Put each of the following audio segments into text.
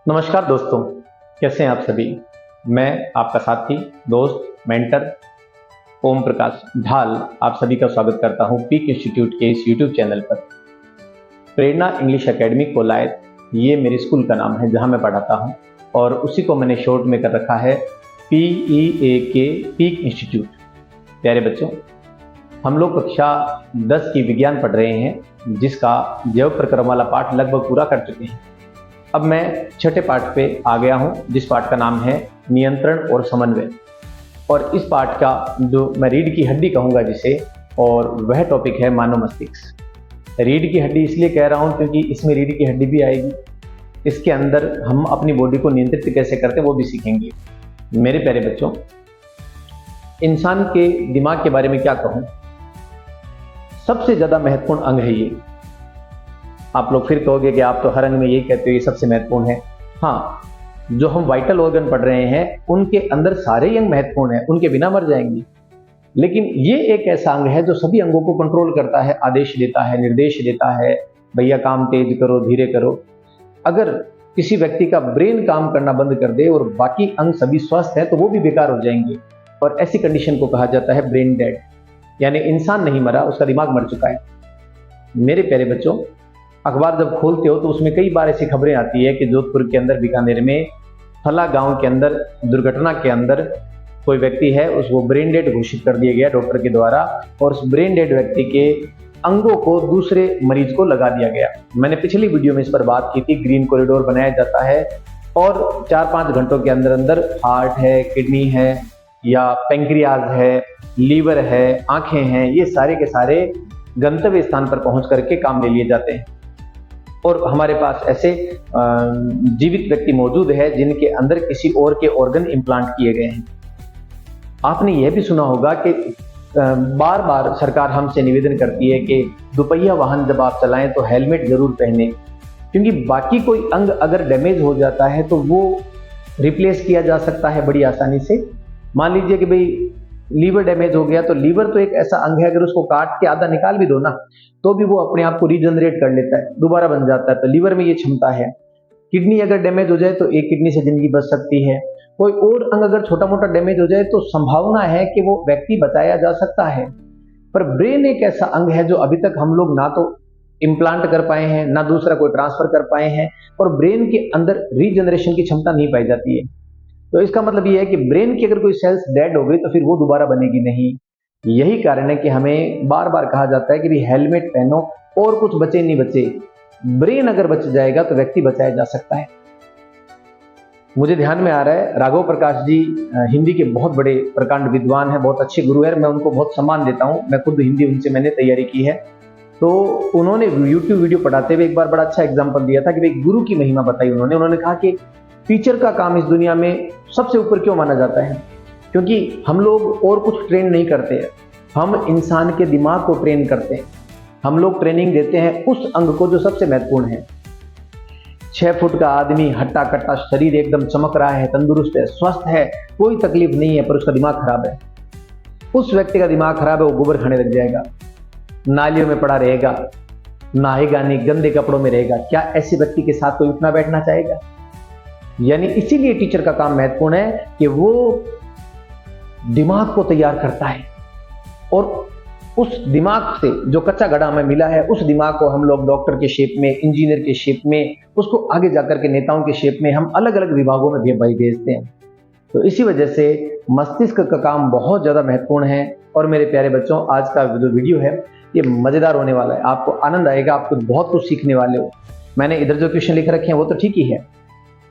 नमस्कार दोस्तों, कैसे हैं आप सभी। मैं आपका साथी, दोस्त, मेंटर ओम प्रकाश ढाल आप सभी का स्वागत करता हूं पीक इंस्टीट्यूट के इस यूट्यूब चैनल पर। प्रेरणा इंग्लिश एकेडमी कोलायत, ये मेरे स्कूल का नाम है जहां मैं पढ़ाता हूं और उसी को मैंने शॉर्ट में कर रखा है PEAK पीक इंस्टीट्यूट। प्यारे बच्चों, हम लोग कक्षा 10 की विज्ञान पढ़ रहे हैं जिसका जैव प्रक्रम वाला पाठ लगभग पूरा कर चुके हैं। अब मैं छठे पाठ पे आ गया हूं जिस पाठ का नाम है नियंत्रण और समन्वय। और इस पाठ का जो मैं रीढ़ की हड्डी कहूँगा जिसे, और वह टॉपिक है मानव मस्तिष्क। रीढ़ की हड्डी इसलिए कह रहा हूँ क्योंकि इसमें रीढ़ की हड्डी भी आएगी। इसके अंदर हम अपनी बॉडी को नियंत्रित कैसे करते हैं वो भी सीखेंगे। मेरे प्यारे बच्चों, इंसान के दिमाग के बारे में क्या कहूँ, सबसे ज़्यादा महत्वपूर्ण अंग है ये। आप लोग फिर कहोगे कि आप तो हर अंग में यही कहते हो ये सबसे महत्वपूर्ण है। हाँ, जो हम वाइटल ऑर्गन पढ़ रहे हैं उनके अंदर सारे अंग महत्वपूर्ण हैं, उनके बिना मर जाएंगे। लेकिन ये एक ऐसा अंग है जो सभी अंगों को कंट्रोल करता है, आदेश देता है, निर्देश देता है, भैया काम तेज करो, धीरे करो। अगर किसी व्यक्ति का ब्रेन काम करना बंद कर दे और बाकी अंग सभी स्वस्थ है तो वो भी बेकार हो जाएंगे। और ऐसी कंडीशन को कहा जाता है ब्रेन डेड, यानी इंसान नहीं मरा, उसका दिमाग मर चुका है। मेरे प्यारे बच्चों, अखबार जब खोलते हो तो उसमें कई बार ऐसी खबरें आती है कि जोधपुर के अंदर, बीकानेर में फला गांव के अंदर दुर्घटना के अंदर कोई व्यक्ति है, उसको ब्रेन डेड घोषित कर दिया गया डॉक्टर के द्वारा, और उस ब्रेन डेड व्यक्ति के अंगों को दूसरे मरीज को लगा दिया गया। मैंने पिछली वीडियो में इस पर बात की थी। ग्रीन कॉरिडोर बनाया जाता है और 4-5 घंटों के अंदर अंदर हार्ट है, किडनी है या पैंक्रियाज है, लीवर है, आंखें हैं, ये सारे के सारे गंतव्य स्थान पर पहुंच करके काम ले लिए जाते हैं। और हमारे पास ऐसे जीवित व्यक्ति मौजूद है जिनके अंदर किसी और के ऑर्गन इम्प्लांट किए गए हैं। आपने यह भी सुना होगा कि बार बार सरकार हमसे निवेदन करती है कि दुपहिया वाहन जब आप चलाएं तो हेलमेट जरूर पहने, क्योंकि बाकी कोई अंग अगर डैमेज हो जाता है तो वो रिप्लेस किया जा सकता है बड़ी आसानी से। मान लीजिए कि भाई लीवर डैमेज हो गया, तो लीवर तो एक ऐसा अंग है, अगर उसको काट के आधा निकाल भी दो ना तो भी वो अपने आप को रीजनरेट कर लेता है, दोबारा बन जाता है। तो लीवर में ये क्षमता है। किडनी अगर डैमेज हो जाए तो एक किडनी से जिंदगी बच सकती है। कोई और अंग अगर छोटा मोटा डैमेज हो जाए तो संभावना है कि वो व्यक्ति बचाया जा सकता है। पर ब्रेन एक ऐसा अंग है जो अभी तक हम लोग ना तो इम्प्लांट कर पाए हैं, ना दूसरा कोई ट्रांसफर कर पाए हैं, और ब्रेन के अंदर रीजनरेशन की क्षमता नहीं पाई जाती है। तो इसका मतलब ये है कि ब्रेन की अगर कोई सेल्स डेड हो गई तो फिर वो दोबारा बनेगी नहीं। यही कारण है कि हमें बार बार कहा जाता है कि भी हेलमेट पहनो, और कुछ बचे नहीं बचे, ब्रेन अगर बच जाएगा तो व्यक्ति बचाया जा सकता है। मुझे ध्यान में आ रहा है, राघव प्रकाश जी हिंदी के बहुत बड़े प्रकांड विद्वान हैं, बहुत अच्छे गुरु हैं, मैं उनको बहुत सम्मान देता हूं। मैं खुद हिंदी उनसे मैंने तैयारी की है। तो उन्होंने यूट्यूब वीडियो पढ़ाते हुए एक बार बड़ा अच्छा एग्जाम्पल दिया था कि भाई गुरु की महिमा बताई उन्होंने कहा कि टीचर का काम इस दुनिया में सबसे ऊपर क्यों माना जाता है, क्योंकि हम लोग और कुछ ट्रेन नहीं करते हैं, हम इंसान के दिमाग को ट्रेन करते हैं। हम लोग ट्रेनिंग देते हैं उस अंग को जो सबसे महत्वपूर्ण है। 6 फुट का आदमी, हट्टा कट्टा शरीर, एकदम चमक रहा है, तंदुरुस्त है, स्वस्थ है, कोई तकलीफ नहीं है, पर उसका दिमाग खराब है। उस व्यक्ति का दिमाग खराब है, वो गोबर खाने लग जाएगा, नालियों में पड़ा रहेगा, नहाएगा नहीं, गंदे कपड़ों में रहेगा। क्या ऐसे व्यक्ति के साथ कोई उठना बैठना चाहेगा? यानी इसीलिए टीचर का काम महत्वपूर्ण है कि वो दिमाग को तैयार करता है, और उस दिमाग से जो कच्चा घड़ा हमें मिला है, उस दिमाग को हम लोग डॉक्टर के शेप में, इंजीनियर के शेप में, उसको आगे जाकर के नेताओं के शेप में हम अलग अलग विभागों में भेजते हैं। तो इसी वजह से मस्तिष्क का काम बहुत ज़्यादा महत्वपूर्ण है। और मेरे प्यारे बच्चों, आज का जो वीडियो है ये मज़ेदार होने वाला है, आपको आनंद आएगा, आपको बहुत कुछ सीखने वाले हो। मैंने इधर जो क्वेश्चन लिख रखे हैं वो तो ठीक ही है।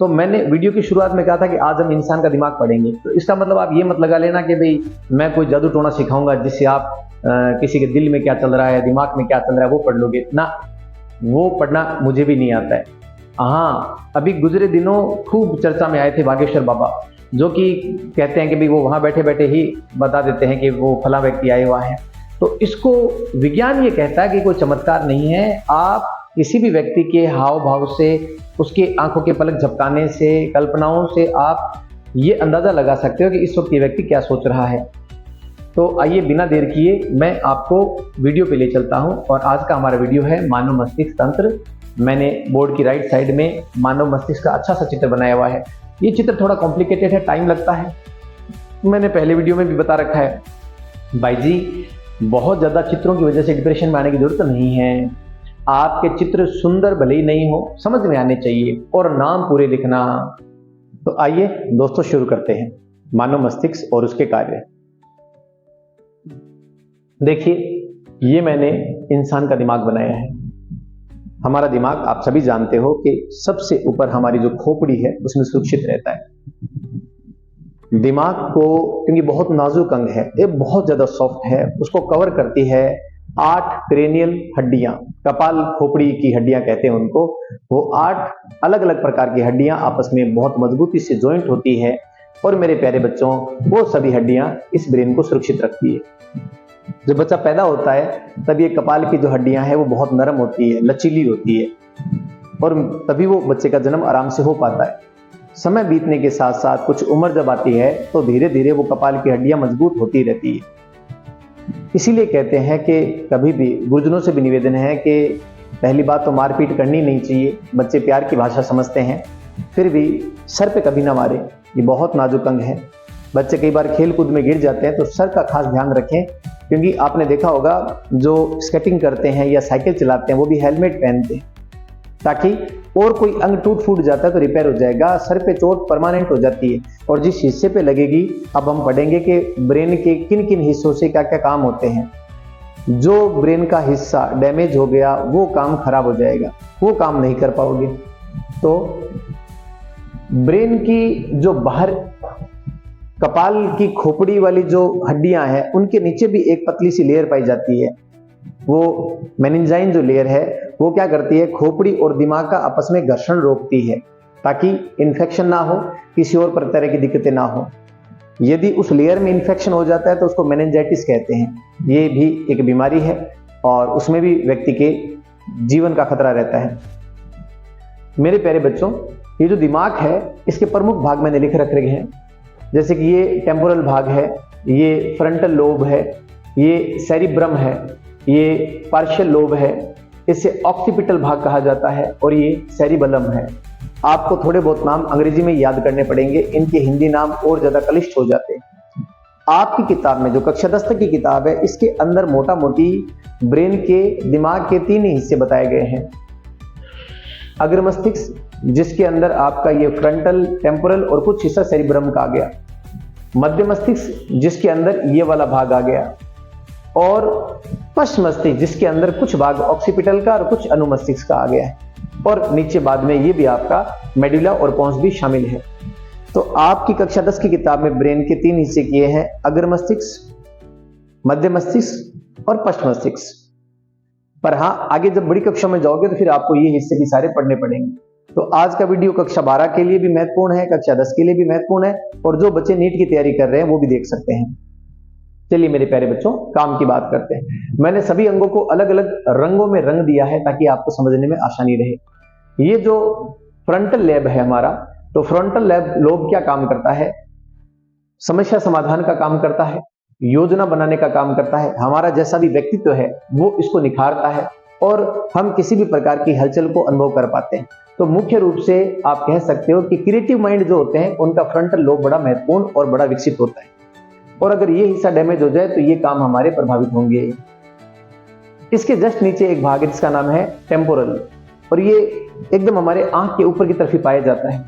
तो मैंने वीडियो की शुरुआत में कहा था कि आज हम इंसान का दिमाग पढ़ेंगे, तो इसका मतलब आप ये मत लगा लेना कि भाई मैं कोई जादू टोना सिखाऊंगा जिससे आप किसी के दिल में क्या चल रहा है, दिमाग में क्या चल रहा है वो पढ़ लोगे ना। वो पढ़ना मुझे भी नहीं आता है। हाँ, अभी गुजरे दिनों खूब चर्चा में आए थे बागेश्वर बाबा, जो कि कहते हैं कि भाई वो वहाँ बैठे बैठे ही बता देते हैं कि वो फला व्यक्ति आए हुआ है। तो इसको विज्ञान ये कहता है कि कोई चमत्कार नहीं है। आप किसी भी व्यक्ति के हाव भाव से, उसके आंखों के पलक झपकाने से, कल्पनाओं से आप ये अंदाजा लगा सकते हो कि इस वक्त ये व्यक्ति क्या सोच रहा है। तो आइए बिना देर किए मैं आपको वीडियो पे ले चलता हूं, और आज का हमारा वीडियो है मानव मस्तिष्क तंत्र मैंने बोर्ड की राइट साइड में मानव मस्तिष्क का अच्छा सा चित्र बनाया हुआ है। ये चित्र थोड़ा कॉम्प्लिकेटेड है, टाइम लगता है, मैंने पहले वीडियो में भी बता रखा है। भाई जी, बहुत ज़्यादा चित्रों की वजह से डिप्रेशन में आने की जरूरत नहीं है। आपके चित्र सुंदर भले ही नहीं हो, समझ में आने चाहिए, और नाम पूरे लिखना। तो आइए दोस्तों शुरू करते हैं मानव मस्तिष्क और उसके कार्य। देखिए, ये मैंने इंसान का दिमाग बनाया है। हमारा दिमाग आप सभी जानते हो कि सबसे ऊपर हमारी जो खोपड़ी है उसमें सुरक्षित रहता है। दिमाग को, क्योंकि बहुत नाजुक अंग है, ये बहुत ज्यादा सॉफ्ट है, उसको कवर करती है 8 क्रेनियल हड्डियां, कपाल खोपड़ी की हड्डियां कहते हैं उनको। वो 8 अलग अलग प्रकार की हड्डियां आपस में बहुत मजबूती से ज्वाइंट होती है, और मेरे प्यारे बच्चों, वो सभी हड्डियां इस ब्रेन को सुरक्षित रखती है। जब बच्चा पैदा होता है तब ये कपाल की जो हड्डियां हैं वो बहुत नरम होती है, लचीली होती है, और तभी वो बच्चे का जन्म आराम से हो पाता है। समय बीतने के साथ साथ कुछ उम्र जब आती है तो धीरे धीरे वो कपाल की हड्डियां मजबूत होती रहती है। इसीलिए कहते हैं कि कभी भी गुरुजनों से भी निवेदन है कि पहली बात तो मारपीट करनी नहीं चाहिए। बच्चे प्यार की भाषा समझते हैं, फिर भी सर पे कभी ना मारे, ये बहुत नाजुक अंग है। बच्चे कई बार खेल कूद में गिर जाते हैं तो सर का खास ध्यान रखें, क्योंकि आपने देखा होगा जो स्केटिंग करते हैं या साइकिल चलाते हैं वो भी हेलमेट पहनते हैं, ताकि और कोई अंग टूट फूट जाता है तो रिपेयर हो जाएगा। सर पे चोट परमानेंट हो जाती है, और जिस हिस्से पे लगेगी, अब हम पढ़ेंगे कि ब्रेन के किन किन हिस्सों से क्या क्या काम होते हैं। जो ब्रेन का हिस्सा डैमेज हो गया वो काम खराब हो जाएगा, वो काम नहीं कर पाओगे। तो ब्रेन की जो बाहर कपाल की खोपड़ी वाली जो हड्डियां हैं उनके नीचे भी एक पतली सी लेयर पाई जाती है। वो मेनिंजाइन जो लेयर है वो क्या करती है, खोपड़ी और दिमाग का आपस में घर्षण रोकती है, ताकि इन्फेक्शन ना हो, किसी और तरह की दिक्कतें ना हो। यदि उस लेयर में इन्फेक्शन हो जाता है तो उसको मेनिंजाइटिस कहते हैं। ये भी एक बीमारी है और उसमें भी व्यक्ति के जीवन का खतरा रहता है। मेरे प्यारे बच्चों, ये जो दिमाग है इसके प्रमुख भाग मैंने लिख रखे हैं, जैसे कि ये टेम्पोरल भाग है, ये फ्रंटल लोब है, ये सेरिब्रम है, ये पार्शियल लोब है, इसे ऑक्सीपिटल भाग कहा जाता है, और ये सेरिबलम है। आपको थोड़े बहुत नाम अंग्रेजी में याद करने पड़ेंगे, इनके हिंदी नाम और ज्यादा क्लिष्ट हो जाते हैं। आपकी किताब में जो कक्षा 10 तक की किताब है इसके अंदर मोटा मोटी ब्रेन के, दिमाग के 3 ही हिस्से बताए गए हैं। अग्र मस्तिष्क, जिसके अंदर आपका ये फ्रंटल, टेम्पोरल और कुछ हिस्सा सेरिब्रम का आ गया। मध्य मस्तिष्क, जिसके अंदर ये वाला भाग आ गया, और पश्च मस्तिष्क, जिसके अंदर कुछ भाग ऑक्सीपिटल का और कुछ अनुमस्तिष्क का आ गया है, और नीचे बाद में ये भी आपका मेडुला और पोंस भी शामिल है। तो आपकी कक्षा 10 की किताब में ब्रेन के 3 हिस्से किए हैं, अग्र मस्तिष्क, मध्य मस्तिष्क और पश्च मस्तिष्क। पर हाँ, आगे जब बड़ी कक्षा में जाओगे तो फिर आपको ये हिस्से भी सारे पढ़ने पड़ेंगे। तो आज का वीडियो कक्षा 12 के लिए भी महत्वपूर्ण है, कक्षा 10 के लिए भी महत्वपूर्ण है, और जो बच्चे नीट की तैयारी कर रहे हैं वो भी देख सकते हैं। चलिए मेरे प्यारे बच्चों, काम की बात करते हैं। मैंने सभी अंगों को अलग अलग रंगों में रंग दिया है ताकि आपको समझने में आसानी रहे। ये जो फ्रंटल लैब है हमारा, तो फ्रंटल लोब क्या काम करता है? समस्या समाधान का काम करता है, योजना बनाने का काम करता है। हमारा जैसा भी व्यक्तित्व है वो इसको निखारता है, और हम किसी भी प्रकार की हलचल को अनुभव कर पाते हैं। तो मुख्य रूप से आप कह सकते हो कि क्रिएटिव माइंड जो होते हैं उनका फ्रंटल लोब बड़ा महत्वपूर्ण और बड़ा विकसित होता है, और अगर ये हिस्सा डैमेज हो जाए तो ये काम हमारे प्रभावित होंगे। इसके जस्ट नीचे एक भाग है जिसका नाम है टेम्पोरल, और ये एकदम हमारे आंख के ऊपर की तरफ ही पाया जाता है।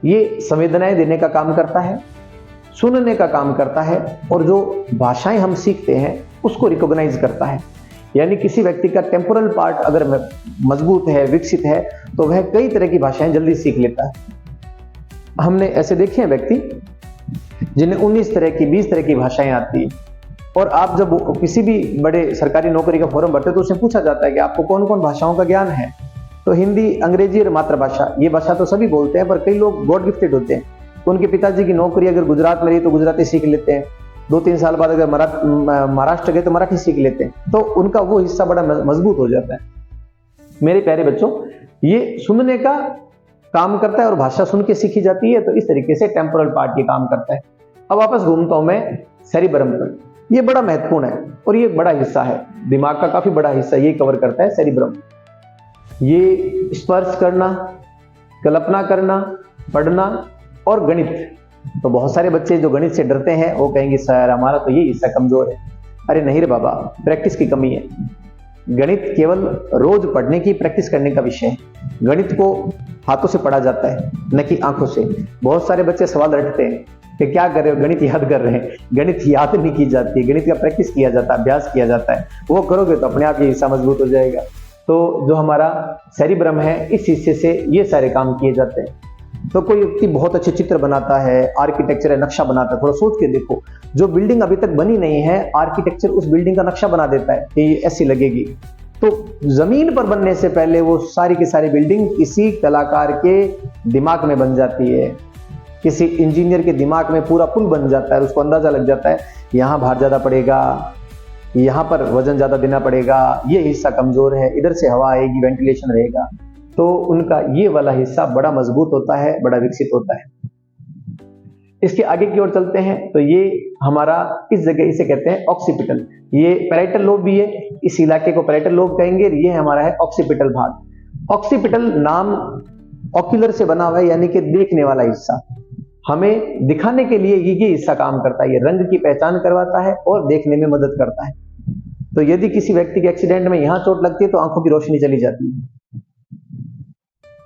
ये संवेदनाएं देने का काम करता है, सुनने का काम करता है, और जो भाषाएं हम सीखते हैं उसको रिकॉग्नाइज करता है। यानी किसी व्यक्ति का टेम्पोरल पार्ट अगर मजबूत है, विकसित है, तो वह कई तरह की भाषाएं जल्दी सीख लेता है। हमने ऐसे देखे हैं व्यक्ति जिन्हें 19 तरह की, 20 तरह की भाषाएं आती है, और आप जब किसी भी बड़े सरकारी नौकरी का फॉर्म भरते हो तो उससे पूछा जाता है कि आपको कौन कौन भाषाओं का ज्ञान है। तो हिंदी, अंग्रेजी और मातृभाषा, ये भाषा तो सभी बोलते हैं, पर कई लोग गॉड गिफ्टेड होते हैं। तो उनके पिताजी की नौकरी अगर गुजरात में रही तो गुजराती सीख लेते हैं, 2-3 साल बाद अगर महाराष्ट्र गए तो मराठी सीख लेते हैं, तो उनका वो हिस्सा बड़ा मजबूत हो जाता है। मेरे प्यारे बच्चों, ये सुनने का काम करता है और भाषा सुन के सीखी जाती है, तो इस तरीके से टेम्पोरल पार्ट ये काम करता है। अब वापस घूमता हूं मैं सेरिब्रम पर। ये बड़ा महत्वपूर्ण है और ये एक बड़ा हिस्सा है, दिमाग का काफी बड़ा हिस्सा ये कवर करता है सेरिब्रम। ये स्पर्श करना, कल्पना करना, पढ़ना और गणित। तो बहुत सारे बच्चे जो गणित से डरते हैं वो कहेंगे सर हमारा तो ये हिस्सा कमजोर है। अरे नहीं रे बाबा, प्रैक्टिस की कमी है। गणित केवल रोज पढ़ने की प्रैक्टिस करने का विषय है। गणित को हाथों से पढ़ा जाता है, न कि आंखों से। बहुत सारे बच्चे सवाल रटते हैं कि क्या कर रहे हो, गणित याद कर रहे हैं। गणित याद नहीं की जाती है, गणित का प्रैक्टिस किया जाता है, अभ्यास किया जाता है। वो करोगे तो अपने आप ये हिस्सा मजबूत हो जाएगा। तो जो हमारा सेरिब्रम है, इस हिस्से से ये सारे काम किए जाते हैं। तो कोई व्यक्ति बहुत अच्छे चित्र बनाता है, आर्किटेक्चर है, नक्शा बनाता है, थोड़ा सोच के देखो, जो बिल्डिंग अभी तक बनी नहीं है, आर्किटेक्चर उस बिल्डिंग का नक्शा बना देता है कि ये ऐसी लगेगी। तो जमीन पर बनने से पहले वो सारी की सारी बिल्डिंग किसी कलाकार के दिमाग में बन जाती है, किसी इंजीनियर के दिमाग में पूरा पुल बन जाता है। उसको अंदाजा लग जाता है यहाँ भार ज्यादा पड़ेगा, यहाँ पर वजन ज्यादा देना पड़ेगा, ये हिस्सा कमजोर है, इधर से हवा आएगी, वेंटिलेशन रहेगा। तो उनका ये वाला हिस्सा बड़ा मजबूत होता है, बड़ा विकसित होता है। इसके आगे की ओर चलते हैं तो ये हमारा इस जगह इसे कहते हैं ऑक्सीपिटल। ये पैराइटल लोब भी है, इस इलाके को पैराइटल लोब कहेंगे। ये हमारा है ऑक्सीपिटल भाग। ऑक्सीपिटल नाम ऑक्यूलर से बना हुआ है, यानी कि देखने वाला हिस्सा। हमें दिखाने के लिए ये हिस्सा काम करता है। ये रंग की पहचान करवाता है और देखने में मदद करता है। तो यदि किसी व्यक्ति के एक्सीडेंट में यहां चोट लगती है तो आंखों की रोशनी चली जाती है।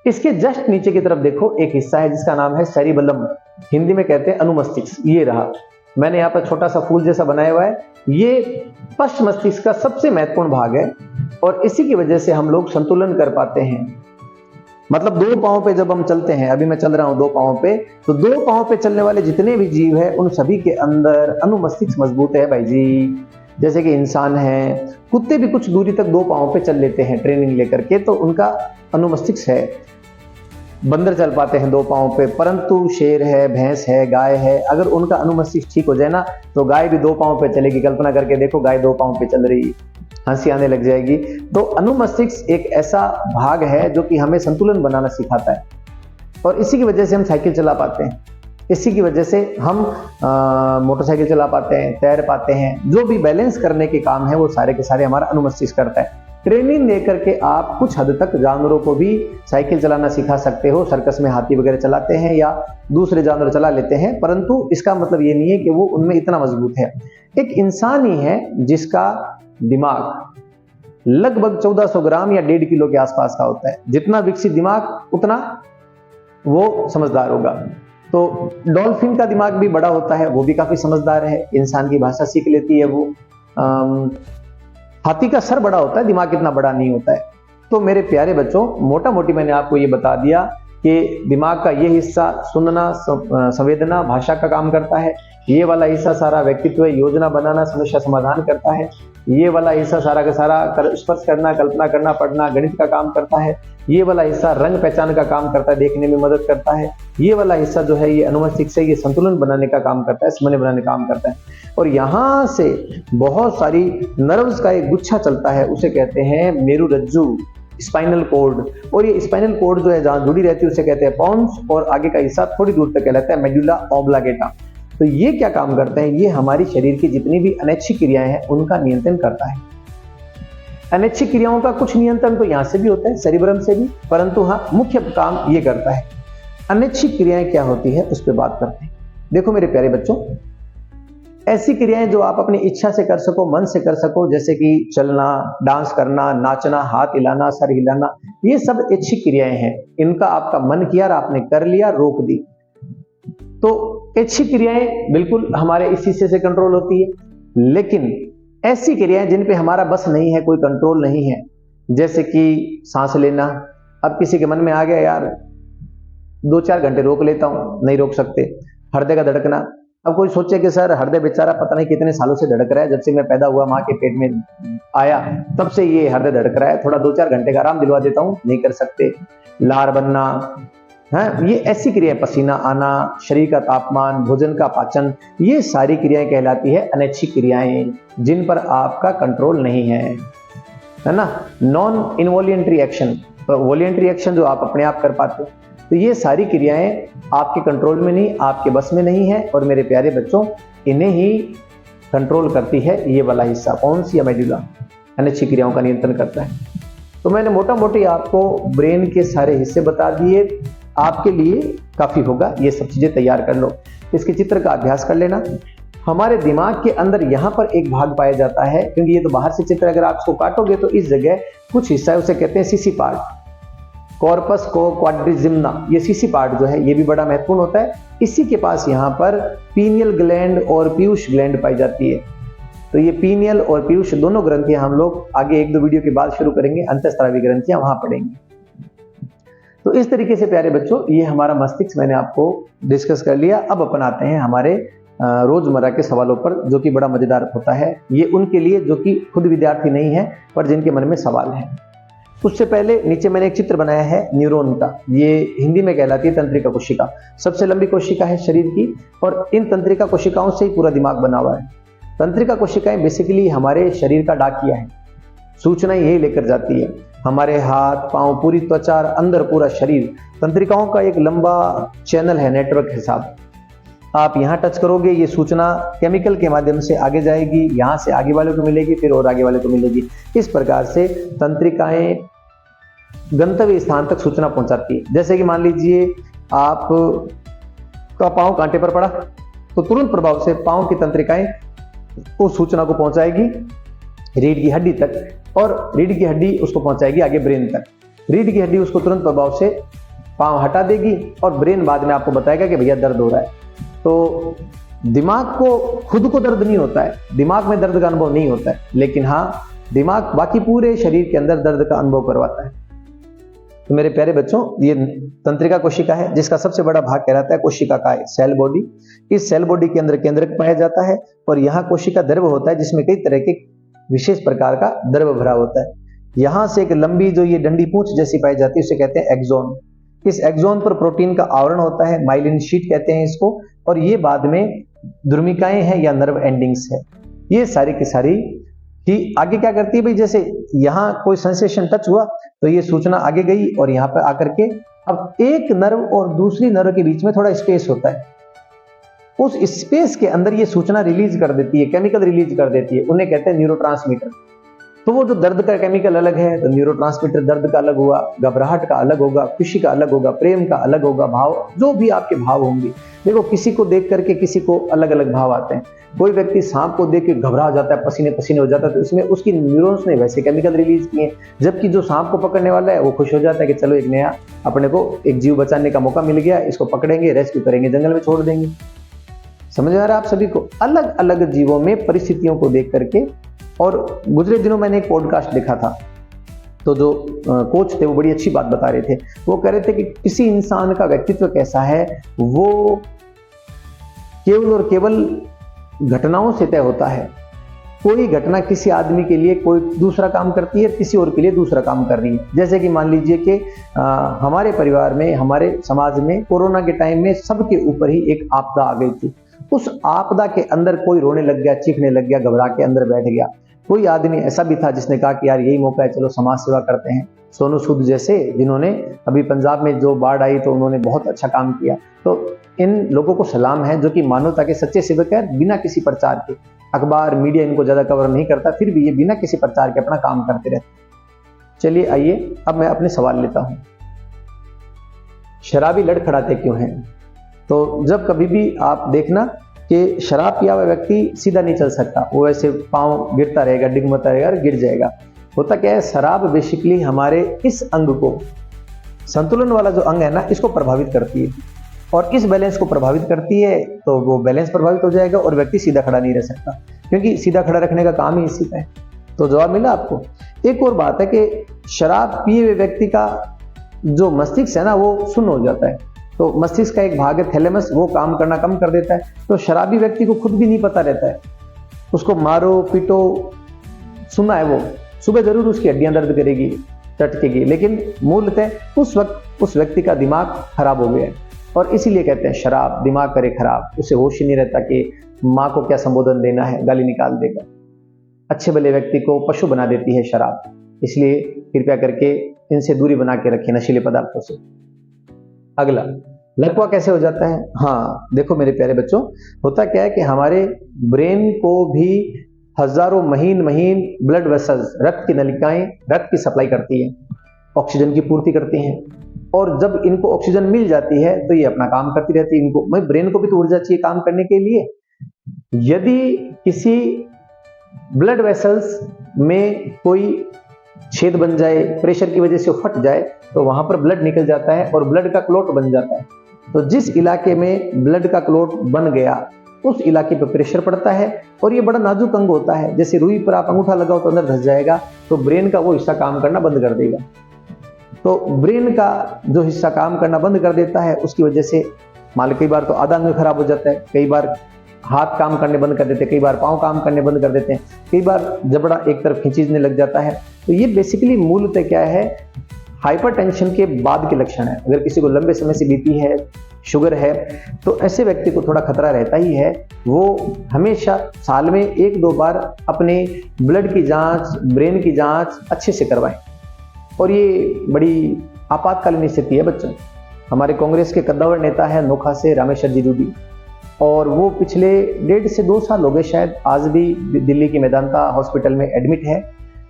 इसके जस्ट नीचे की तरफ देखो, एक हिस्सा है जिसका नाम है सेरिबेलम, हिंदी में कहते हैं अनुमस्तिष्क। ये रहा, मैंने यहाँ पर छोटा सा फूल जैसा बनाया हुआ है। ये पश्च मस्तिष्क का सबसे महत्वपूर्ण भाग है और इसी की वजह से हम लोग संतुलन कर पाते हैं। मतलब दो पांव पे जब हम चलते हैं, अभी मैं चल रहा हूं दो पांव पे, तो दो पांव पे चलने वाले जितने भी जीव है उन सभी के अंदर अनुमस्तिष्क मजबूत है भाई जी। जैसे कि इंसान है, कुत्ते भी कुछ दूरी तक दो पांव पे चल लेते हैं ट्रेनिंग लेकर के, तो उनका अनुमस्तिष्क है। बंदर चल पाते हैं दो पांव पे, परंतु शेर है, भैंस है, गाय है, अगर उनका अनुमस्तिष्क ठीक हो जाए ना तो गाय भी दो पांव पे चलेगी। कल्पना करके देखो, गाय दो पांव पे चल रही, हंसी आने लग जाएगी। तो अनुमस्तिष्क एक ऐसा भाग है जो कि हमें संतुलन बनाना सिखाता है और इसी की वजह से हम साइकिल चला पाते हैं, इसी की वजह से हम मोटरसाइकिल चला पाते हैं, तैर पाते हैं। जो भी बैलेंस करने के काम है वो सारे के सारे हमारा अनुमस्तिष्क करता है। ट्रेनिंग लेकर के आप कुछ हद तक जानवरों को भी साइकिल चलाना सिखा सकते हो। सर्कस में हाथी वगैरह चलाते हैं या दूसरे जानवर चला लेते हैं, परंतु इसका मतलब ये नहीं है कि वो उनमें इतना मजबूत है। एक इंसान ही है जिसका दिमाग लगभग 1400 ग्राम या 1.5 किलो के आसपास का होता है। जितना विकसित दिमाग उतना वो समझदार होगा। तो डॉल्फिन का दिमाग भी बड़ा होता है, वो भी काफी समझदार है, इंसान की भाषा सीख लेती है वो। हाथी का सर बड़ा होता है, दिमाग इतना बड़ा नहीं होता है। तो मेरे प्यारे बच्चों, मोटा मोटी मैंने आपको ये बता दिया कि दिमाग का ये हिस्सा सुनना, संवेदना, भाषा का काम करता है। ये वाला हिस्सा सारा व्यक्तित्व, योजना बनाना, समस्या समाधान करता है। ये वाला हिस्सा सारा का सारा स्पर्श करना, कल्पना करना, पढ़ना, गणित का काम करता है। ये वाला हिस्सा रंग पहचान का काम करता है, देखने में मदद करता है। ये वाला हिस्सा जो है ये अनुमस्तिष्क से ये संतुलन बनाने का काम करता है, समन्वय बनाने का काम करता है। और यहाँ से बहुत सारी नर्व्स का एक गुच्छा चलता है, उसे कहते हैं मेरुरज्जु, स्पाइनल कोर्ड। और ये स्पाइनल कोर्ड जो है जहाँ जुड़ी रहती है उसे कहते हैं पोन्स, और आगे का हिस्सा थोड़ी दूर तक कहलाता है मेडुला ऑब्लांगेटा। तो ये क्या काम करते हैं? ये हमारी शरीर की जितनी भी अनैच्छिक क्रियाएं हैं उनका नियंत्रण करता है। अनैच्छिक क्रियाओं का कुछ नियंत्रण तो यहाँ से भी होता है, सेरिब्रम से भी, परंतु हाँ मुख्य काम ये करता है। अनैच्छिक क्रियाएं क्या होती है उस पर बात करते हैं। देखो मेरे प्यारे बच्चों, ऐसी क्रियाएं जो आप अपनी इच्छा से कर सको, मन से कर सको, जैसे कि चलना, डांस करना, नाचना, हाथ हिलाना, सर हिलाना, ये सब ऐच्छिक क्रियाएं हैं। इनका आपका मन किया और आपने कर लिया, रोक दी। तो ऐच्छिक क्रियाएं बिल्कुल हमारे इस हिस्से से कंट्रोल होती है। लेकिन ऐसी क्रियाएं जिन पे हमारा बस नहीं है, कोई कंट्रोल नहीं है, जैसे कि सांस लेना। अब किसी के मन में आ गया यार 2-4 घंटे रोक लेता हूं, नहीं रोक सकते। हृदय का धड़कना, अब कोई सोचे कि सर हृदय बेचारा पता नहीं कितने सालों से धड़क रहा है, जब से मैं पैदा हुआ माँ के पेट में आया तब से ये हृदय धड़क रहा है, थोड़ा 2-4 घंटे का आराम दिलवा देता हूँ, नहीं कर सकते। लार बनना है, ये ऐसी क्रियाएं, पसीना आना, शरीर का तापमान, भोजन का पाचन, ये सारी क्रियाएं कहलाती है अनैच्छिक क्रियाएं, जिन पर आपका कंट्रोल नहीं है ना। Non involuntary action, voluntary action जो आप अपने आप कर पाते हो। तो ये सारी क्रियाएं आपके कंट्रोल में नहीं, आपके बस में नहीं है। और मेरे प्यारे बच्चों, इन्हें ही कंट्रोल करती है ये वाला हिस्सा, कौन सी? मेडुला, अनैच्छिक क्रियाओं का नियंत्रण करता है। तो मैंने मोटा मोटी आपको ब्रेन के सारे हिस्से बता दिए, आपके लिए काफी होगा, ये सब चीजें तैयार कर लो, इसके चित्र का अभ्यास कर लेना। हमारे दिमाग के अंदर यहाँ पर एक भाग पाया जाता है, क्योंकि ये तो बाहर से चित्र, अगर आप इसको काटोगे तो इस जगह कुछ हिस्सा है, उसे कहते हैं सीसी पार्ट, कॉर्पस को क्वाड्रिजिम्ना, ये सीसी पार्ट जो है ये भी बड़ा महत्वपूर्ण होता है। इसी के पास यहाँ पर पीनियल ग्लैंड और पीयूष ग्लैंड पाई जाती है। तो ये पीनियल और पीयूष दोनों ग्रंथियां हम लोग आगे 1-2 वीडियो के बाद शुरू करेंगे, अंतःस्रावी ग्रंथियां वहां पढ़ेंगे। तो इस तरीके से प्यारे बच्चों ये हमारा मस्तिष्क मैंने आपको डिस्कस कर लिया। अब अपन आते हैं हमारे रोजमर्रा के सवालों पर, जो कि बड़ा मजेदार होता है, ये उनके लिए जो कि खुद विद्यार्थी नहीं है पर जिनके मन में सवाल है। उससे पहले नीचे मैंने एक चित्र बनाया है न्यूरॉन का, ये हिंदी में कहलाती है तंत्रिका कोशिका, सबसे लंबी कोशिका है शरीर की, और इन तंत्रिका कोशिकाओं से ही पूरा दिमाग बना हुआ है। तंत्रिका कोशिकाएं बेसिकली हमारे शरीर का डाकिया है, सूचनाएं यही लेकर जाती है। हमारे हाथ पांव, पूरी त्वचा, अंदर पूरा शरीर तंत्रिकाओं का एक लंबा चैनल है, नेटवर्क है साहब। आप यहाँ टच करोगे, ये सूचना केमिकल के माध्यम से आगे जाएगी, यहाँ से आगे वाले को मिलेगी, फिर और आगे वाले को मिलेगी। इस प्रकार से तंत्रिकाएं गंतव्य स्थान तक सूचना पहुंचाती है। जैसे कि मान लीजिए आप का पांव कांटे पर पड़ा, तो तुरंत प्रभाव से पांव की तंत्रिकाएं उस सूचना को पहुंचाएगी रीढ़ की हड्डी तक, और रीढ़ की हड्डी उसको पहुंचाएगी आगे ब्रेन तक। रीढ़ की हड्डी उसको तुरंत प्रभाव से पांव हटा देगी, और ब्रेन बाद में आपको बताएगा कि भैया दर्द हो रहा है। तो दिमाग को खुद को दर्द नहीं होता है, दिमाग में दर्द का अनुभव नहीं होता है, लेकिन हाँ दिमाग बाकी पूरे शरीर के अंदर दर्द का अनुभव करवाता है। तो मेरे प्यारे बच्चों, ये तंत्रिका कोशिका है, जिसका सबसे बड़ा भाग कहलाता है कोशिका काय, सेल बॉडी। इस सेल बॉडी के अंदर केंद्रक पाया जाता है, और यहाँ कोशिका द्रव होता है, जिसमें कई तरह के विशेष प्रकार का द्रव भरा होता है। यहाँ से एक लंबी जो ये डंडी पूंछ जैसी पाई जाती है, उसे कहते हैं एक्सोन। इस एक्सोन पर प्रोटीन का आवरण होता है, माइलिन शीट कहते हैं इसको, और ये बाद में ध्रुमिकाएं हैं या नर्व एंडिंग्स है। ये सारी की सारी ही आगे क्या करती है भाई, जैसे यहाँ कोई सेंसेशन टच हुआ तो ये सूचना आगे गई, और यहाँ पर आकर के अब एक नर्व और दूसरी नर्व के बीच में थोड़ा स्पेस होता है, उस स्पेस के अंदर ये सूचना रिलीज कर देती है, केमिकल रिलीज कर देती है, उन्हें कहते हैं न्यूरोट्रांसमीटर। तो वो जो दर्द का केमिकल अलग है, तो न्यूरोट्रांसमीटर दर्द का अलग हुआ, घबराहट का अलग होगा, खुशी का अलग होगा, प्रेम का अलग होगा, भाव जो भी आपके भाव होंगे। देखो किसी को देख करके किसी को अलग अलग भाव आते हैं। कोई व्यक्ति सांप को देख के घबरा जाता है, पसीने पसीने हो जाता है, तो इसमें उसकी न्यूरॉन्स ने वैसे केमिकल रिलीज किए। जबकि जो सांप को पकड़ने वाला है वो खुश हो जाता है कि चलो एक नया अपने को एक जीव बचाने का मौका मिल गया, इसको पकड़ेंगे, रेस्क्यू करेंगे, जंगल में छोड़ देंगे। समझ आ रहा है आप सभी को? अलग अलग जीवों में परिस्थितियों को देख करके। और गुजरे दिनों मैंने एक पॉडकास्ट देखा था, तो जो कोच थे वो बड़ी अच्छी बात बता रहे थे। वो कह रहे थे कि किसी इंसान का व्यक्तित्व कैसा है, वो केवल और केवल घटनाओं से तय होता है। कोई घटना किसी आदमी के लिए कोई दूसरा काम करती है, किसी और के लिए दूसरा काम कर रही है। जैसे कि मान लीजिए कि हमारे परिवार में, हमारे समाज में कोरोना के टाइम में सबके ऊपर ही एक आपदा आ गई थी। उस आपदा के अंदर कोई रोने लग गया, चीखने लग गया, घबरा के अंदर बैठ गया। कोई आदमी ऐसा भी था जिसने कहा कि यार यही मौका है, चलो समाज सेवा करते हैं। सोनू सूद जैसे, जिन्होंने अभी पंजाब में जो बाढ़ आई तो उन्होंने बहुत अच्छा काम किया। तो इन लोगों को सलाम है जो कि मानवता के सच्चे सेवक है, बिना किसी प्रचार के। अखबार मीडिया इनको ज्यादा कवर नहीं करता, फिर भी ये बिना किसी प्रचार के अपना काम करते रहते। चलिए आइए अब मैं अपने सवाल लेता हूं। शराबी लड़खड़ाते क्यों हैं? तो जब कभी भी आप देखना कि शराब पिया हुआ व्यक्ति सीधा नहीं चल सकता, वो ऐसे पांव गिरता रहेगा, डिगमता रहेगा और गिर जाएगा। होता क्या है, शराब बेसिकली हमारे इस अंग को, संतुलन वाला जो अंग है ना, इसको प्रभावित करती है, और इस बैलेंस को प्रभावित करती है। तो वो बैलेंस प्रभावित हो जाएगा और व्यक्ति सीधा खड़ा नहीं रह सकता, क्योंकि सीधा खड़ा रखने का काम ही इसी का है। तो जवाब मिला आपको। एक और बात है कि शराब पिए हुए व्यक्ति का जो मस्तिष्क है ना, वो सुन्न हो जाता है। तो मस्तिष्क का एक भाग है थैलेमस, वो काम करना कम कर देता है। तो शराबी व्यक्ति को खुद भी नहीं पता रहता है, उसको मारो पीटो, सुना है वो, सुबह जरूर उसकी हड्डियां दर्द करेगी, चटकेगी, लेकिन मूलतः उस वक्त उस व्यक्ति का दिमाग खराब हो गया है। और इसीलिए कहते हैं शराब दिमाग करे खराब। उसे होश ही नहीं रहता कि माँ को क्या संबोधन देना है, गाली निकाल देगा। अच्छे भले व्यक्ति को पशु बना देती है शराब। इसलिए कृपया करके इनसे दूरी बना के रखें, नशीले पदार्थों से। अगला, लकवा कैसे हो जाता है? हाँ देखो मेरे प्यारे बच्चों, होता क्या है कि हमारे ब्रेन को भी हजारों महीन महीन ब्लड वेसल्स, रक्त की नलिकाएं रक्त की सप्लाई करती हैं, ऑक्सीजन की पूर्ति करती हैं। और जब इनको ऑक्सीजन मिल जाती है तो ये अपना काम करती रहती है। इनको ब्रेन को भी तो ऊर्जा चाहिए काम करने के लिए। यदि किसी ब्लड वेसल्स में कोई छेद बन जाए, प्रेशर की वजह से फट जाए, तो वहां पर ब्लड निकल जाता है और ब्लड का क्लॉट बन जाता है। तो जिस इलाके में ब्लड का क्लॉट बन गया उस इलाके पर प्रेशर पड़ता है और ये बड़ा नाजुक अंग होता है। जैसे रुई पर आप अंगूठा लगाओ तो अंदर धंस जाएगा, तो ब्रेन का वो हिस्सा काम करना बंद कर देगा। तो ब्रेन का जो हिस्सा काम करना बंद कर देता है उसकी वजह से मान लो कई बार तो आधा अंग खराब हो जाता है, कई बार हाथ काम करने बंद कर देते हैं, कई बार पांव काम करने बंद कर देते हैं, कई बार जबड़ा एक तरफ खींचने लग जाता है। तो ये बेसिकली मूलतः क्या है, हाइपरटेंशन के बाद के लक्षण है। अगर किसी को लंबे समय से बीपी है, शुगर है, तो ऐसे व्यक्ति को थोड़ा खतरा रहता ही है। वो हमेशा साल में 1-2 बार अपने ब्लड की जांच, ब्रेन की जांच अच्छे से करवाएं। और ये बड़ी आपातकालीन स्थिति है बच्चों। हमारे कांग्रेस के कद्दावर नेता है नोखा से रामेश्वर जी रूडी, और वो पिछले 1.5 से 2 साल हो गए शायद, आज भी दिल्ली की मेदांता हॉस्पिटल में एडमिट है।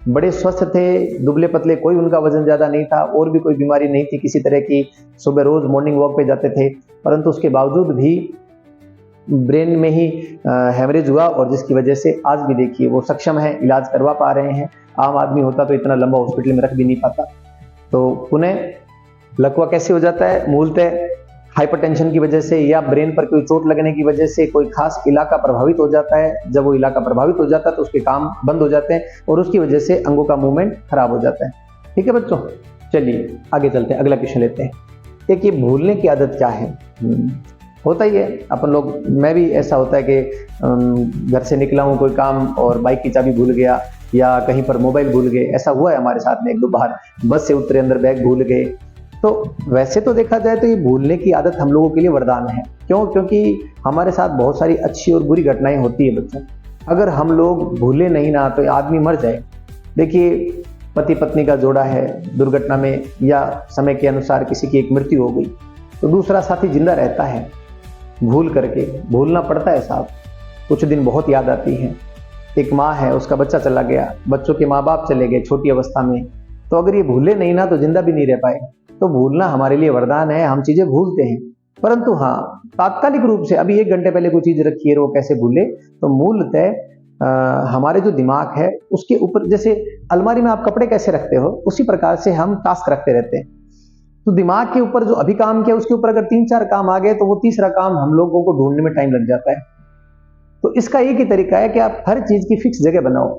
बड़े स्वस्थ थे, दुबले पतले, कोई उनका वजन ज़्यादा नहीं था और भी कोई बीमारी नहीं थी किसी तरह की। सुबह रोज़ मॉर्निंग वॉक पे जाते थे, परंतु उसके बावजूद भी ब्रेन में ही हेमरेज हुआ और जिसकी वजह से आज भी देखिए वो सक्षम है, इलाज करवा पा रहे हैं। आम आदमी होता तो इतना लंबा हॉस्पिटल में रख भी नहीं पाता। तो पुनः लकवा कैसे हो जाता है, मूलतः हाइपरटेंशन की वजह से या ब्रेन पर कोई चोट लगने की वजह से कोई खास इलाका प्रभावित हो जाता है। जब वो इलाका प्रभावित हो जाता है तो उसके काम बंद हो जाते हैं और उसकी वजह से अंगों का मूवमेंट खराब हो जाता है। ठीक है बच्चों, चलिए आगे चलते हैं, अगला क्वेश्चन लेते हैं। एक ये भूलने की आदत क्या है? होता ही है अपन लोग, मैं भी ऐसा होता है कि घर से निकला हूँ कोई काम और बाइक की चाबी भूल गया या कहीं पर मोबाइल भूल गए। ऐसा हुआ है हमारे साथ में 1-2 बार, बस से उतरे अंदर बैग भूल गए। तो वैसे तो देखा जाए तो ये भूलने की आदत हम लोगों के लिए वरदान है। क्यों? क्योंकि हमारे साथ बहुत सारी अच्छी और बुरी घटनाएं होती है बच्चों। अगर हम लोग भूले नहीं ना तो आदमी मर जाए। देखिए पति पत्नी का जोड़ा है, दुर्घटना में या समय के अनुसार किसी की एक मृत्यु हो गई, तो दूसरा साथी जिंदा रहता है, भूल करके भूलना पड़ता है साहब। कुछ दिन बहुत याद आती हैं। एक माँ है, उसका बच्चा चला गया, बच्चों के माँ बाप चले गए छोटी अवस्था में, तो अगर ये भूले नहीं ना तो जिंदा भी नहीं रह पाए। तो भूलना हमारे लिए वरदान है, हम चीजें भूलते हैं। परंतु हाँ, तात्कालिक रूप से अभी 1 घंटे पहले कोई चीज रखी है वो कैसे भूले? तो मूलतः हमारे जो दिमाग है उसके ऊपर, जैसे अलमारी में आप कपड़े कैसे रखते हो उसी प्रकार से हम टास्क रखते रहते हैं। तो दिमाग के ऊपर जो अभी काम किया उसके ऊपर अगर 3-4 काम आ गए तो वो तीसरा काम हम लोगों को ढूंढने में टाइम लग जाता है। तो इसका एक ही तरीका है कि आप हर चीज की फिक्स जगह बनाओ।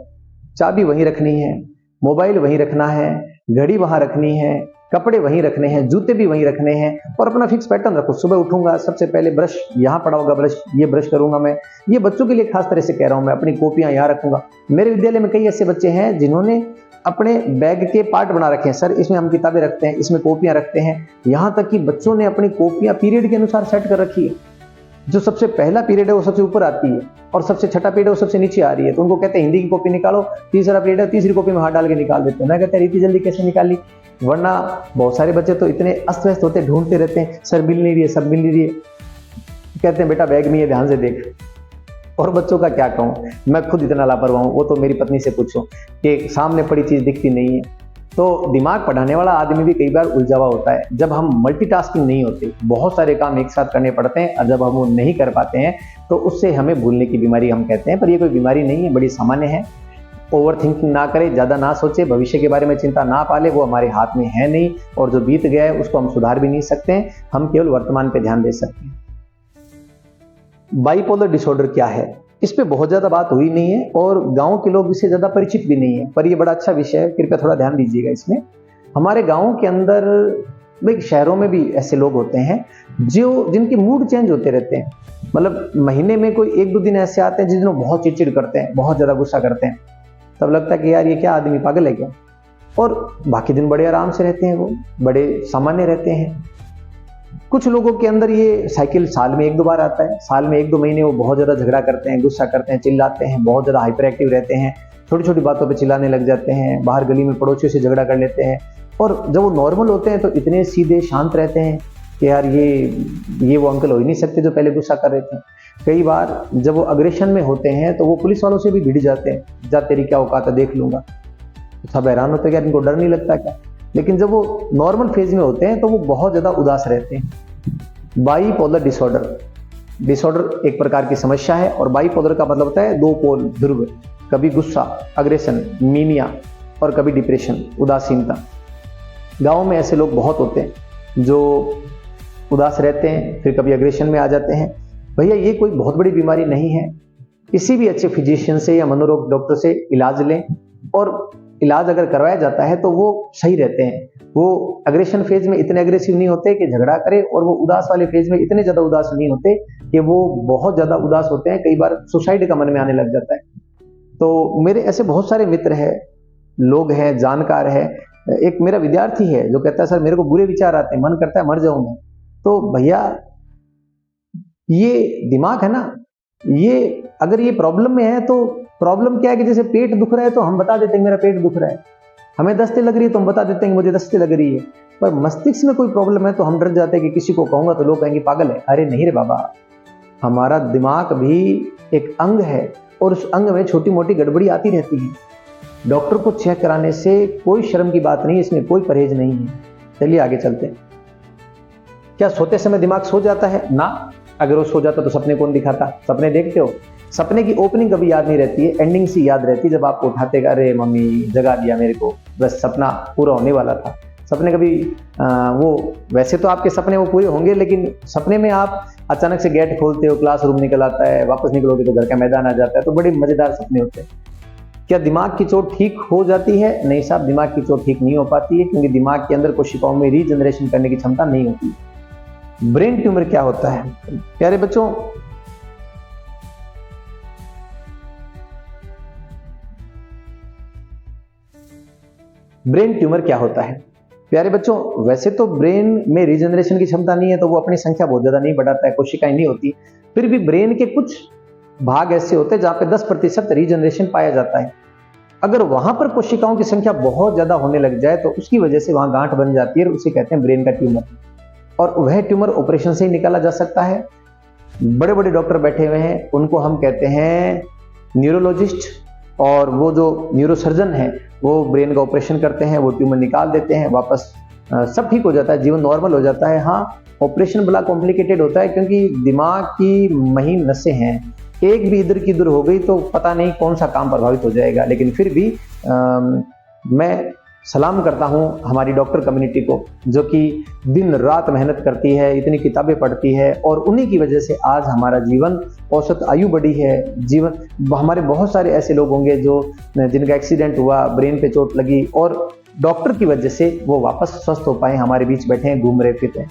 चाबी वहीं रखनी है, मोबाइल वहीं रखना है, घड़ी वहां रखनी है, कपड़े वहीं रखने हैं, जूते भी वहीं रखने हैं और अपना फिक्स पैटर्न रखो। सुबह उठूंगा सबसे पहले ब्रश यहाँ पड़ा होगा, ब्रश ये ब्रश करूंगा मैं। ये बच्चों के लिए खास तरह से कह रहा हूं मैं, अपनी कॉपियां यहाँ रखूंगा। मेरे विद्यालय में कई ऐसे बच्चे हैं जिन्होंने अपने बैग के पार्ट बना रखे हैं, सर इसमें हम किताबें रखते हैं, इसमें कॉपियां रखते हैं। यहाँ तक कि बच्चों ने अपनी कॉपियां पीरियड के अनुसार सेट कर रखी है। जो सबसे पहला पीरियड है वो सबसे ऊपर आती है और सबसे छठा पीरियड है वो सबसे नीचे आ रही है। तो उनको कहते हैं हिंदी की कॉपी निकालो, तीसरा पीरियड है तीसरी कॉपी में हाथ डाल के निकाल देते हैं। मैं कहता है इतनी जल्दी कैसे निकाली? वरना बहुत सारे बच्चे तो इतने अस्त व्यस्त होते, ढूंढते रहते हैं, सर मिल नहीं रही है, सब मिल नहीं रही है। कहते हैं बेटा बैग में ये ध्यान से देख। और बच्चों का क्या कहूँ, मैं खुद इतना लापरवाह हूँ, वो तो मेरी पत्नी से पूछो कि सामने पड़ी चीज दिखती नहीं है। तो दिमाग पढ़ाने वाला आदमी भी कई बार उलझा हुआ होता है। जब हम मल्टीटास्किंग नहीं होते, बहुत सारे काम एक साथ करने पड़ते हैं और जब हम वो नहीं कर पाते हैं तो उससे हमें भूलने की बीमारी हम कहते हैं। पर ये कोई बीमारी नहीं है, बड़ी सामान्य है। ओवर थिंकिंग ना करे, ज़्यादा ना सोचे, भविष्य के बारे में चिंता ना पाले, वो हमारे हाथ में है नहीं और जो बीत गया है उसको हम सुधार भी नहीं सकते हैं। हम केवल वर्तमान पे ध्यान दे सकते हैं। बाइपोलर डिसऑर्डर क्या है? इस पे बहुत ज़्यादा बात हुई नहीं है और गांव के लोग इससे ज़्यादा परिचित भी नहीं है, पर ये बड़ा अच्छा विषय है, कृपया थोड़ा ध्यान दीजिएगा इसमें। हमारे गाँव के अंदर, भाई शहरों में भी ऐसे लोग होते हैं जिनके मूड चेंज होते रहते हैं। मतलब महीने में कोई 1-2 दिन ऐसे आते हैं जिस दिन वो बहुत चिड़चिड़ करते हैं, बहुत ज़्यादा गुस्सा करते हैं। तब लगता है कि यार ये क्या आदमी पागल है क्या? और बाकी दिन बड़े आराम से रहते हैं, वो बड़े सामान्य रहते हैं। कुछ लोगों के अंदर ये साइकिल साल में 1-2 बार आता है। साल में 1-2 महीने वो बहुत ज़्यादा झगड़ा करते हैं, गुस्सा करते हैं, चिल्लाते हैं, बहुत ज़्यादा हाइपर एक्टिव रहते हैं, छोटी छोटी बातों पे चिल्लाने लग जाते हैं, बाहर गली में पड़ोसियों से झगड़ा कर लेते हैं। और जब वो नॉर्मल होते हैं तो इतने सीधे शांत रहते हैं, कि यार ये वो अंकल हो ही नहीं सकते जो पहले गुस्सा कर रहे थे। कई बार जब वो अग्रेशन में होते हैं तो वो पुलिस वालों से भी भिड़ जाते हैं, जा तेरी क्या औकात है देख लूंगा। तो सब हैरान होते हैं कि इनको डर नहीं लगता क्या। लेकिन जब वो नॉर्मल फेज में होते हैं तो वो बहुत ज्यादा उदास रहते हैं। बाईपोलर डिसऑर्डर एक प्रकार की समस्या है, और बाईपोलर का मतलब होता है दो पोल, ध्रुव, कभी गुस्सा, अग्रेशन, मीनिया, और कभी डिप्रेशन, उदासीनता। गांव में ऐसे लोग बहुत होते हैं जो उदास रहते हैं, फिर कभी अग्रेशन में आ जाते हैं। भैया ये कोई बहुत बड़ी बीमारी नहीं है, किसी भी अच्छे फिजिशियन से या मनोरोग डॉक्टर से इलाज लें, और इलाज अगर करवाया जाता है तो वो सही रहते हैं। वो अग्रेशन फेज में इतने अग्रेसिव नहीं होते कि झगड़ा करे, और वो उदास वाले फेज में इतने ज्यादा उदास नहीं होते कि वो बहुत ज्यादा उदास होते हैं, कई बार सुसाइड का मन में आने लग जाता है। तो मेरे ऐसे बहुत सारे मित्र हैं, लोग हैं, जानकार है। एक मेरा विद्यार्थी है जो कहता है सर मेरे को बुरे विचार आते हैं, मन करता है मर जाऊं मैं। तो भैया ये दिमाग है ना, ये अगर ये प्रॉब्लम में है तो प्रॉब्लम क्या है कि जैसे पेट दुख रहा है तो हम बता देते हैं मेरा पेट दुख रहा है, हमें दस्ते लग रही है तो हम बता देते हैं मुझे दस्ते लग रही है। पर मस्तिष्क में कोई प्रॉब्लम है तो हम डर जाते हैं कि किसी को कहूंगा तो लोग कहेंगे पागल है। अरे नहीं रे बाबा, हमारा दिमाग भी एक अंग है, और उस अंग में छोटी मोटी गड़बड़ी आती रहती है। डॉक्टर को चेक कराने से कोई शर्म की बात नहीं, इसमें कोई परहेज नहीं है। चलिए आगे चलते हैं। क्या सोते समय दिमाग सो जाता है ना? अगर वो सो जाता तो सपने कौन दिखाता? सपने देखते हो, सपने की ओपनिंग कभी याद नहीं रहती है, एंडिंग सी याद रहती है। जब आपको उठाते अरे मम्मी जगा दिया मेरे को, बस सपना पूरा होने वाला था। सपने कभी वो वैसे तो आपके सपने वो पूरे होंगे, लेकिन सपने में आप अचानक से गेट खोलते हो, क्लासरूम निकल आता है, वापस निकलोगे तो घर का मैदान आ जाता है। तो बड़े मजेदार सपने होते हैं। क्या दिमाग की चोट ठीक हो जाती है? नहीं साहब, दिमाग की चोट ठीक नहीं हो पाती है, क्योंकि दिमाग के अंदर कोशिकाओं में रीजनरेशन करने की क्षमता नहीं होती। ब्रेन ट्यूमर क्या होता है? प्यारे बच्चों, ब्रेन ट्यूमर क्या होता है? प्यारे बच्चों, वैसे तो ब्रेन में रीजनरेशन की क्षमता नहीं है तो वो अपनी संख्या बहुत ज्यादा नहीं बढ़ाता है, कोशिकाएं नहीं होती। फिर भी ब्रेन के कुछ भाग ऐसे होते हैं जहां पे 10% रीजनरेशन पाया जाता है। अगर वहां पर कोशिकाओं की संख्या बहुत ज्यादा होने लग जाए तो उसकी वजह से वहां गांठ बन जाती है, और उसे कहते हैं ब्रेन का ट्यूमर। और वह ट्यूमर ऑपरेशन से ही निकाला जा सकता है। बड़े बड़े डॉक्टर बैठे हुए हैं, उनको हम कहते हैं न्यूरोलॉजिस्ट, और वो जो न्यूरोसर्जन है वो ब्रेन का ऑपरेशन करते हैं, वो ट्यूमर निकाल देते हैं, वापस सब ठीक हो जाता है, जीवन नॉर्मल हो जाता है। हाँ, ऑपरेशन बड़ा कॉम्प्लिकेटेड होता है, क्योंकि दिमाग की महीन नसें हैं, एक भी इधर की इधर हो गई तो पता नहीं कौन सा काम प्रभावित हो जाएगा। लेकिन फिर भी मैं सलाम करता हूं हमारी डॉक्टर कम्युनिटी को, जो कि दिन रात मेहनत करती है, इतनी किताबें पढ़ती है, और उन्हीं की वजह से आज हमारा जीवन औसत आयु बढ़ी है। जीवन हमारे बहुत सारे ऐसे लोग होंगे जो जिनका एक्सीडेंट हुआ, ब्रेन पे चोट लगी, और डॉक्टर की वजह से वो वापस स्वस्थ हो पाए, हमारे बीच बैठे हैं, घूम रहे फिरते हैं।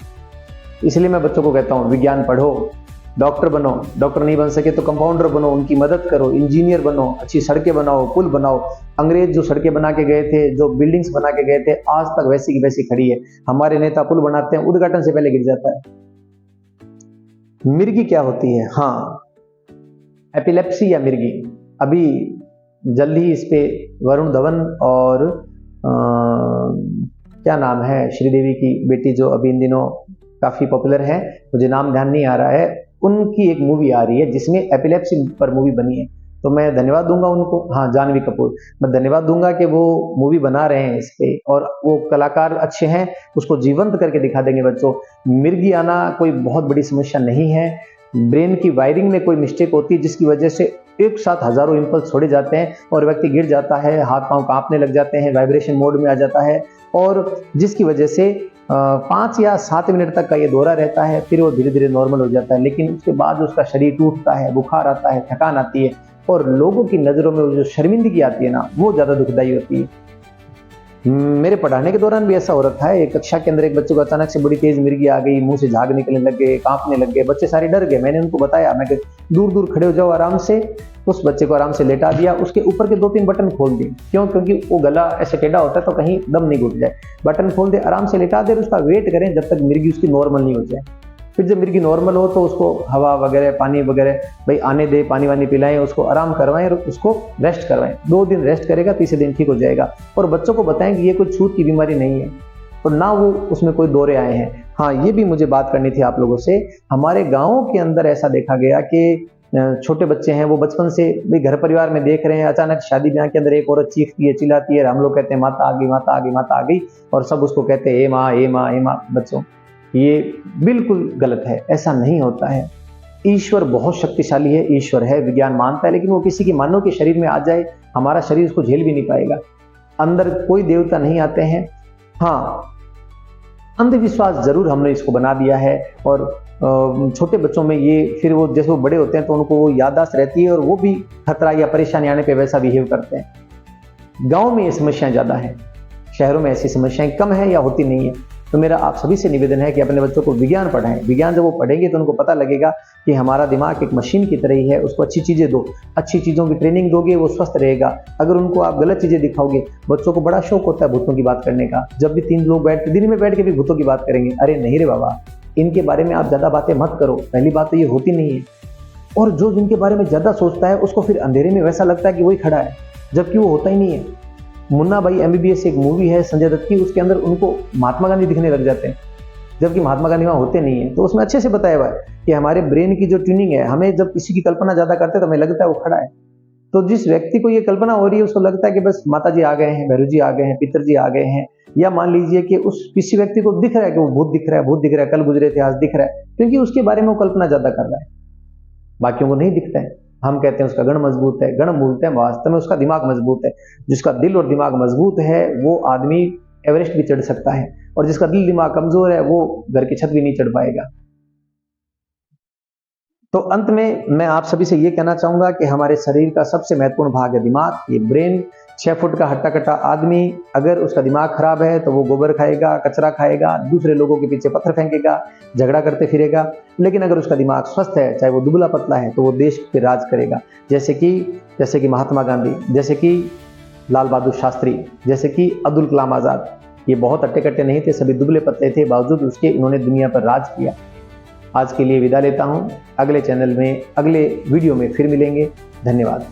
इसलिए मैं बच्चों को कहता हूँ विज्ञान पढ़ो, डॉक्टर बनो, डॉक्टर नहीं बन सके तो कंपाउंडर बनो, उनकी मदद करो, इंजीनियर बनो, अच्छी सड़कें बनाओ, पुल बनाओ। अंग्रेज जो सड़कें बना के गए थे, जो बिल्डिंग्स बना के गए थे, आज तक वैसी की वैसी खड़ी है। हमारे नेता पुल बनाते हैं, उद्घाटन से पहले गिर जाता है। मिर्गी क्या होती है? हाँ, एपिलेप्सी या मिर्गी। अभी जल्दी ही इस पे वरुण धवन और क्या नाम है, श्रीदेवी की बेटी जो अभी इन दिनों काफी पॉपुलर है, मुझे नाम ध्यान नहीं आ रहा है, उनकी एक मूवी आ रही है जिसमें एपिलेप्सी पर मूवी बनी है। तो मैं धन्यवाद दूंगा उनको, हाँ जानवी कपूर, मैं धन्यवाद दूंगा कि वो मूवी बना रहे हैं इस पे, और वो कलाकार अच्छे हैं, उसको जीवंत करके दिखा देंगे बच्चों। मिर्गी आना कोई बहुत बड़ी समस्या नहीं है। ब्रेन की वायरिंग में कोई मिस्टेक होती है जिसकी वजह से एक साथ हजारों इंपल्स छोड़े जाते हैं और व्यक्ति गिर जाता है, हाथ पांव कांपने लग जाते हैं, वाइब्रेशन मोड में आ जाता है, और जिसकी वजह से 5 या 7 मिनट तक का ये दौरा रहता है, फिर वो धीरे धीरे नॉर्मल हो जाता है। लेकिन उसके बाद उसका शरीर टूटता है, बुखार आता है, थकान आती है, और लोगों की नज़रों में जो शर्मिंदगी आती है ना, वो ज़्यादा दुखदायी होती है। मेरे पढ़ाने के दौरान भी ऐसा हो रखा है। एक कक्षा के अंदर एक बच्चे को अचानक से बड़ी तेज मिर्गी आ गई, मुंह से झाग निकलने लग गए, कांपने लग गए, बच्चे सारे डर गए। मैंने उनको बताया, मैं दूर दूर खड़े हो जाओ आराम से। उस बच्चे को आराम से लेटा दिया, उसके ऊपर के 2-3 बटन खोल दिए। क्यों? क्योंकि वो गला ऐसे टेढ़ा होता है तो कहीं दम नहीं घुट जाए। बटन खोल दे, आराम से लेटा दे, उसका वेट करें जब तक मिर्गी उसकी नॉर्मल नहीं हो जाए। फिर जब मिर्गी नॉर्मल हो तो उसको हवा वगैरह, पानी वगैरह भाई आने दे, पानी वानी पिलाएं, उसको आराम करवाएं और उसको रेस्ट करवाएं। 2 दिन रेस्ट करेगा, तीसरे दिन ठीक हो जाएगा। और बच्चों को बताएं कि ये कोई छूत की बीमारी नहीं है। और ना वो उसमें कोई दौरे आए हैं। हाँ, ये भी मुझे बात करनी थी आप लोगों से। हमारे गाँव के अंदर ऐसा देखा गया कि छोटे बच्चे हैं, वो बचपन से भी घर परिवार में देख रहे हैं, अचानक शादी ब्याह के अंदर एक औरत चीखती है, चिल्लाती है, हम लोग कहते हैं माता आ गई, माता आ गई, माता आ गई, और सब उसको कहते हैं ए माँ, ए माँ, ए माँ। बच्चों, ये बिल्कुल गलत है, ऐसा नहीं होता है। ईश्वर बहुत शक्तिशाली है, ईश्वर है, विज्ञान मानता है, लेकिन वो किसी की मानव के शरीर में आ जाए, हमारा शरीर उसको झेल भी नहीं पाएगा। अंदर कोई देवता नहीं आते हैं। हाँ, अंधविश्वास जरूर हमने इसको बना दिया है, और छोटे बच्चों में ये फिर वो जैसे वो बड़े होते हैं तो उनको वो याददाश्त रहती है और वो भी खतरा या परेशानी आने पे वैसा बिहेव करते हैं। गांव में ये समस्याएं ज़्यादा हैं, शहरों में ऐसी समस्याएं कम है या होती नहीं है। तो मेरा आप सभी से निवेदन है कि अपने बच्चों को विज्ञान पढ़ाएं। विज्ञान जब वो पढ़ेंगे तो उनको पता लगेगा कि हमारा दिमाग एक मशीन की तरह ही है, उसको अच्छी चीज़ें दो, अच्छी चीज़ों की ट्रेनिंग दोगे, वो स्वस्थ रहेगा। अगर उनको आप गलत चीज़ें दिखाओगे, बच्चों को बड़ा शौक होता है भूतों की बात करने का, जब भी 3 लोग दिन में बैठ के भी भूतों की बात करेंगे, अरे नहीं रे बाबा, इनके बारे में आप ज़्यादा बातें मत करो। पहली बात तो ये होती नहीं है, और जो जिनके बारे में ज़्यादा सोचता है उसको फिर अंधेरे में वैसा लगता है कि वही खड़ा है, जबकि वो होता ही नहीं है। मुन्ना भाई MBBS एक मूवी है संजय दत्त की, उसके अंदर उनको महात्मा गांधी दिखने लग जाते हैं, जबकि महात्मा गांधी वहाँ होते नहीं है। तो उसमें अच्छे से बताया हुआ है कि हमारे ब्रेन की जो ट्यूनिंग है, हमें जब किसी की कल्पना ज़्यादा करते हैं तो हमें लगता है वो खड़ा है। तो जिस व्यक्ति को ये कल्पना हो रही है उसको लगता है कि बस माता जी आ गए हैं, भैरू जी आ गए हैं, पितरजी आ गए हैं, या मान लीजिए कि उस किसी व्यक्ति को दिख रहा है कि वो भूत दिख रहा है, भूत दिख रहा है, कल गुजरे थे आज दिख रहा है, क्योंकि उसके बारे में वो कल्पना ज्यादा कर रहा है, बाकियों को नहीं दिखता है। हम कहते हैं उसका गण मजबूत है, गण बोलते हैं, वास्तव में उसका दिमाग मजबूत है। जिसका दिल और दिमाग मजबूत है वो आदमी एवरेस्ट भी चढ़ सकता है, और जिसका दिल दिमाग कमजोर है वो घर की छत भी नहीं चढ़ पाएगा। तो अंत में मैं आप सभी से ये कहना चाहूंगा कि हमारे शरीर का सबसे महत्वपूर्ण भाग है दिमाग, ये ब्रेन। 6 फुट का हट्टा कट्टा आदमी, अगर उसका दिमाग खराब है तो वो गोबर खाएगा, कचरा खाएगा, दूसरे लोगों के पीछे पत्थर फेंकेगा, झगड़ा करते फिरेगा। लेकिन अगर उसका दिमाग स्वस्थ है, चाहे वो दुबला पतला है, तो वो देश पे राज करेगा। जैसे कि महात्मा गांधी, जैसे कि लाल बहादुर शास्त्री, जैसे कि अब्दुल कलाम आजाद। ये बहुत हट्टे कट्टे नहीं थे, सभी दुबले पतले थे, बावजूद उसके इन्होंने दुनिया पर राज किया। आज के लिए विदा लेता हूं, अगले चैनल में अगले वीडियो में फिर मिलेंगे। धन्यवाद।